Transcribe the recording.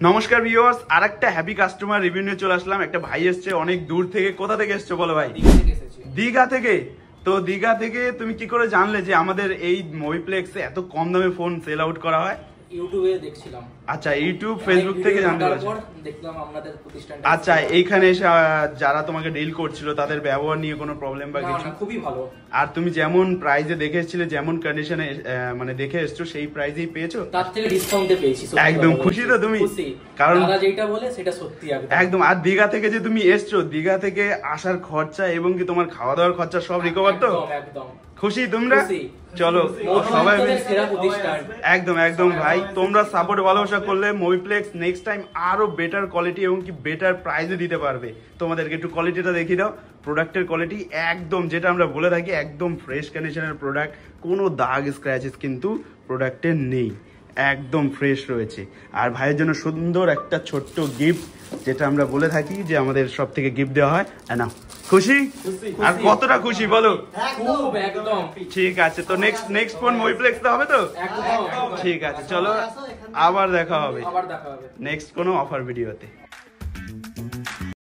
নমস্কার ভিউয়ার্স, আরেকটা happy customer review নিয়ে চলে আসলাম। একটা ভাই এসছে অনেক দূর থেকে। কোথা থেকে এসছো বলো ভাই? দীঘা থেকে। তো দীঘা থেকে তুমি কি করে জানলে যে আমাদের এই মুভিপ্লেক্সে এত কম দামে ফোন সেল আউট করা হয়? ইউটিউবে দেখছিলাম। আচ্ছা, ইউটিউব ফেসবুক থেকে জানতে পারছো? দেখলাম আপনাদের প্রতিষ্ঠানটা। আচ্ছা, এইখানে এসে যারা তোমাকে ডিল করছিল তাদের ব্যবহার নিয়ে কোনো প্রবলেম বা কিছু? না, খুবই ভালো। আর তুমি যেমন প্রাইসে দেখে এসেছিলে, যেমন কন্ডিশনে মানে দেখে এসছো, সেই প্রাইসেই পেয়েছো? তার থেকে ডিসকাউন্টে পেয়েছি। একদম খুশি তো তুমি? কারণ তারা যেটা বলে সেটা সত্যি একদম। আর দীঘা থেকে যে তুমি এসছো, দীঘা থেকে আসার খরচা এবং কি তোমার খাওয়া দাওয়ার খরচা সব রিকভার তো? একদম খুশি তোমরা? চলো সবাই একদম একদম ভাই, তোমরা সাপোর্ট ভালোবাসা করলে মুভিপ্লেক্স নেক্সট টাইম আরো বেটার কোয়ালিটি এবং কি বেটার প্রাইসে দিতে পারবে। তোমাদেরকে একটু কোয়ালিটিটা দেখিয়ে দাও। প্রোডাক্টের কোয়ালিটি একদম, যেটা আমরা বলে থাকি, একদম ফ্রেশ কন্ডিশনের প্রোডাক্ট। কোনো দাগ স্ক্র্যাচেস কিন্তু প্রোডাক্টে নেই, একদম ফ্রেশ রয়েছে। আর ভাইয়ের জন্য সুন্দর একটা ছোট্ট গিফট, যেটা আমরা বলে থাকি যে আমাদের সব থেকে গিফট দেওয়া হয়। না খুশি? আর কতটা খুশি বলো? একদম। ঠিক আছে, তো নেক্সট ফোন মুভিপ্লেক্স হবে তো? ঠিক আছে, চলো আবার দেখা হবে নেক্সট কোনো অফার ভিডিওতে।